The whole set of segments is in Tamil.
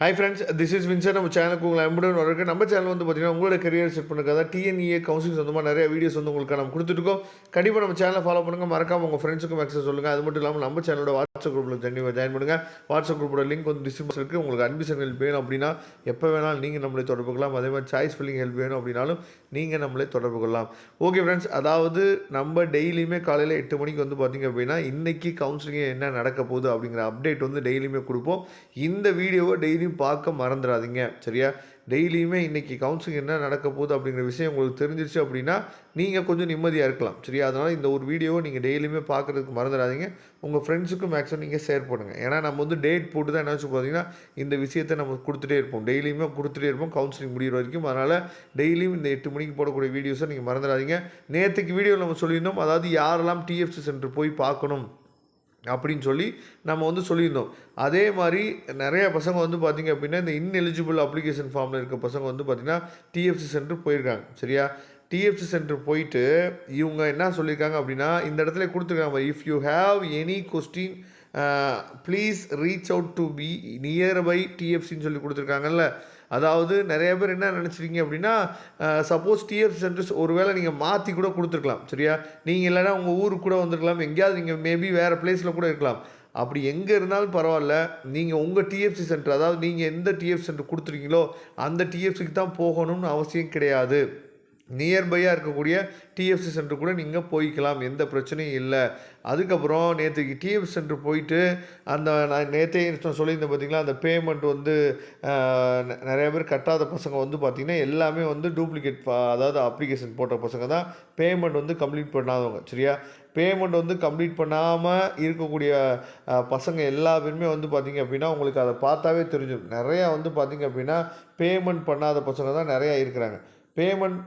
Hi friends, this is Vinson. நம்ம சேனலுக்கு உங்களை அன்புடன் வரவேற்க. நம்ம சேனல் வந்து பார்த்தீங்கன்னா உங்களோட கரியர் செட் பண்ணுறதுக்காக டிஎன்இஏ கவுன்சிலிங் சொந்தமாக நிறைய வீடியோஸ் வந்து உங்களுக்கு நம்ம கொடுத்துருக்கோம். கண்டிப்பாக நம்ம சேனலை ஃபாலோ பண்ணுங்கள். மறக்காமல் உங்கள் ஃப்ரெண்ட்ஸுக்கும் மேக்ஸஸ் சொல்லுங்கள். அது மட்டும் இல்லாமல் நம்ம சேனலோட வாட்ஸ்அப் குரூப்பில் ஜாயின் பண்ணுங்கள். வாட்ஸ்அப் குரூப்போட லிங்க் வந்து டிஸ்கிரிப்ஷன் இருக்குது. உங்களுக்கு அட்மிஷன் ஹெல்ப் வேணும் அப்படின்னா எப்போ வேணாலும் நீங்கள் நம்மளை தொடர்பு கொள்ளலாம். அதே மாதிரி சாய்ஸ் ஃபில்லிங் ஹெல்ப் வேணும் அப்படின்னாலும் நீங்கள் நம்மளை தொடர்பு கொள்ளலாம். ஓகே ஃப்ரெண்ட்ஸ், அதாவது நம்ம டெய்லியுமே காலையில் 8 மணிக்கு வந்து பார்த்திங்க அப்படின்னா இன்றைக்கி கவுன்சிலிங் என்ன நடக்க போகுது அப்படிங்கிற அப்டேட் வந்து டெய்லியுமே கொடுப்போம். இந்த வீடியோவை டெய்லியும் பார்க்க மறந்துடாதீங்க, சரியா? டெய்லியுமே இன்றைக்கி கவுன்சிலிங் என்ன நடக்க போகுது அப்படிங்கிற விஷயம் உங்களுக்கு தெரிஞ்சிருச்சு அப்படின்னா நீங்கள் கொஞ்சம் நிம்மதியாக இருக்கலாம், சரியா? அதனால் இந்த ஒரு வீடியோவை நீங்கள் டெய்லியுமே பார்க்குறதுக்கு மறந்துடாதீங்க. உங்கள் ஃப்ரெண்ட்ஸுக்கும் மேக்ஸிமம் நீங்கள் ஷேர் பண்ணுங்கள். ஏன்னா நம்ம வந்து டேட் போட்டு தான் என்ன வச்சு பார்த்தீங்கன்னா இந்த விஷயத்தை நம்ம கொடுத்துட்டே இருப்போம், டெய்லியுமே கொடுத்துட்டே இருப்போம் கவுன்சிலிங் முடிகிற வரைக்கும். அதனால் டெய்லியும் இந்த 8 மணிக்கு போடக்கூடிய வீடியோஸை நீங்கள் மறந்துடாதீங்க. நேற்றுக்கு வீடியோவில் நம்ம சொல்லியிருந்தோம், அதாவது யாரெல்லாம் டிஎஃப்சி சென்டர் போய் பார்க்கணும் அப்படின்னு சொல்லி நம்ம வந்து சொல்லியிருந்தோம். அதே மாதிரி நிறைய பசங்க வந்து பார்த்திங்க அப்படின்னா இந்த இன்எலிஜிபிள் அப்ளிகேஷன் ஃபார்மில் இருக்க பசங்க வந்து பார்த்திங்கன்னா டிஎஃப்சி சென்டர் போயிருக்காங்க, சரியா? டிஎஃப்சி சென்டர் போயிட்டு இவங்க என்ன சொல்லியிருக்காங்க அப்படின்னா இந்த இடத்துல கொடுத்துருக்காங்க, if you have any question please reach out to be nearby டிஎஃப்சின்னு சொல்லி கொடுத்துருக்காங்கல்ல. அதாவது நிறைய பேர் என்ன நினச்சிருக்கீங்க அப்படின்னா, சப்போஸ் டிஎஃப்சி சென்டர்ஸ் ஒரு வேளை நீங்கள் மாற்றி கூட கொடுத்துருக்கலாம், சரியா? நீங்கள் இல்லைனா உங்கள் ஊருக்கு கூட வந்துருக்கலாம், எங்கேயாவது நீங்கள் மேபி வேறு பிளேஸில் கூட இருக்கலாம். அப்படி எங்கே இருந்தாலும் பரவாயில்ல, நீங்கள் உங்கள் டிஎஃப்சி சென்டர், அதாவது நீங்கள் எந்த டிஎஃப்சி சென்டர் கொடுத்துருக்கீங்களோ அந்த டிஎஃப்சிக்கு தான் போகணும்னு அவசியம் கிடையாது. நியர்பையாக இருக்கக்கூடிய டிஎஃப்சி சென்டர் கூட நீங்கள் போய்க்கலாம், எந்த பிரச்சனையும் இல்லை. அதுக்கப்புறம் நேற்றுக்கு டிஎஃப்சி சென்டர் போயிட்டு அந்த நான் நேற்றே சொல்லியிருந்தேன் பார்த்தீங்களா, அந்த பேமெண்ட் வந்து நிறைய பேர் கட்டாத பசங்க வந்து பார்த்திங்கன்னா எல்லாமே வந்து டூப்ளிகேட், அதாவது அப்ளிகேஷன் போட்ட பசங்க தான் பேமெண்ட் வந்து கம்ப்ளீட் பண்ணாதவங்க, சரியா? பேமெண்ட் வந்து கம்ப்ளீட் பண்ணாமல் இருக்கக்கூடிய பசங்க எல்லா பேருமே வந்து பார்த்திங்க அப்படின்னா உங்களுக்கு அதை பார்த்தாவே தெரிஞ்சிடும். நிறையா வந்து பார்த்திங்க அப்படின்னா பேமெண்ட் பண்ணாத பசங்க தான் நிறையா இருக்கிறாங்க. பேமெண்ட்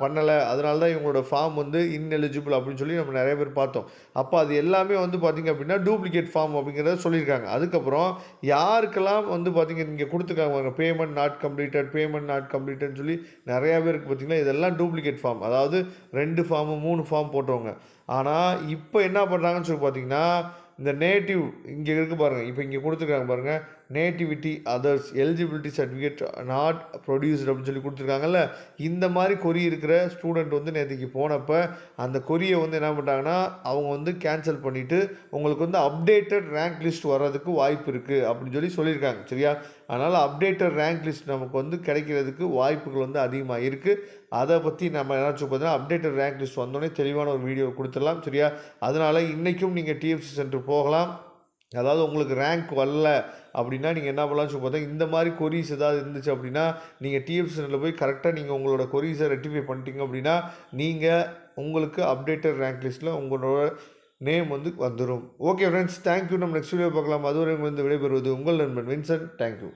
பண்ணலை, அதனால தான் இவங்களோட ஃபார்ம் வந்து இன்எலிஜிபிள் அப்படின்னு சொல்லி நம்ம நிறைய பேர் பார்த்தோம். அப்போ அது எல்லாமே வந்து பார்த்திங்க அப்படின்னா டூப்ளிகேட் ஃபார்ம் அப்படிங்கிறத சொல்லியிருக்காங்க. அதுக்கப்புறம் யாருக்கெல்லாம் வந்து பார்த்திங்க இங்கே கொடுத்துருக்காங்க பேமெண்ட் நாட் கம்ப்ளீட்டட்னு சொல்லி நிறையா பேருக்கு பார்த்திங்கன்னா இதெல்லாம் டூப்ளிகேட் ஃபார்ம், அதாவது 2 ஃபார்மு 3 ஃபார்ம் போட்டவங்க. ஆனால் இப்போ என்ன பண்ணுறாங்கன்னு சொல்லி பார்த்திங்கன்னா இந்த நேட்டிவ் இங்கே இருக்குது பாருங்கள், இப்போ இங்கே கொடுத்துருக்காங்க பாருங்கள், nativity others eligibility certificate not produced அப்படின்னு சொல்லி கொடுத்துருக்காங்கல்ல. இந்த மாதிரி கொரி இருக்கிற ஸ்டூடெண்ட் வந்து நேற்றுக்கு போனப்போ அந்த கொரியை வந்து என்ன பண்ணிட்டாங்கன்னா அவங்க வந்து கேன்சல் பண்ணிவிட்டு உங்களுக்கு வந்து அப்டேட்டட் ரேங்க் லிஸ்ட் வர்றதுக்கு வாய்ப்பு இருக்குது அப்படின்னு சொல்லியிருக்காங்க, சரியா? அதனால் அப்டேட்டட் ரேங்க் லிஸ்ட் நமக்கு வந்து கிடைக்கிறதுக்கு வாய்ப்புகள் வந்து அதிகமாக இருக்குது. அதை பற்றி நம்ம ஏதாச்சும் பார்த்தீங்கன்னா அப்டேட்டட் ரேங்க் லிஸ்ட் வந்தோடனே தெளிவான ஒரு வீடியோ கொடுத்துடலாம், சரியா? அதனால் இன்றைக்கும் நீங்கள் டிஎஃப்சி சென்டர் போகலாம். அதாவது உங்களுக்கு ரேங்க் வரல அப்படின்னா நீங்கள் என்ன பண்ணலாம்னு சொல்லி பார்த்தா இந்த மாதிரி கொரீஸ் ஏதாவது இருந்துச்சு அப்படின்னா நீங்கள் டிஎஃப்சி சென்டரில் போய் கரெக்டாக நீங்கள் உங்களோட கொரீஸை ரெக்டிஃபை பண்ணிட்டீங்க அப்படின்னா நீங்கள் உங்களுக்கு அப்டேட்டட் ரேங்க் லிஸ்ட்டில் உங்களோட நேம் வந்து வந்துடும். Okay friends, thank you. நம்ம நெக்ஸ்ட் வீடியோ பார்க்கலாம். அதுவரை உங்களுக்கு விடைபெறுவது உங்கள் நண்பன் வின்சன். தேங்க்யூ.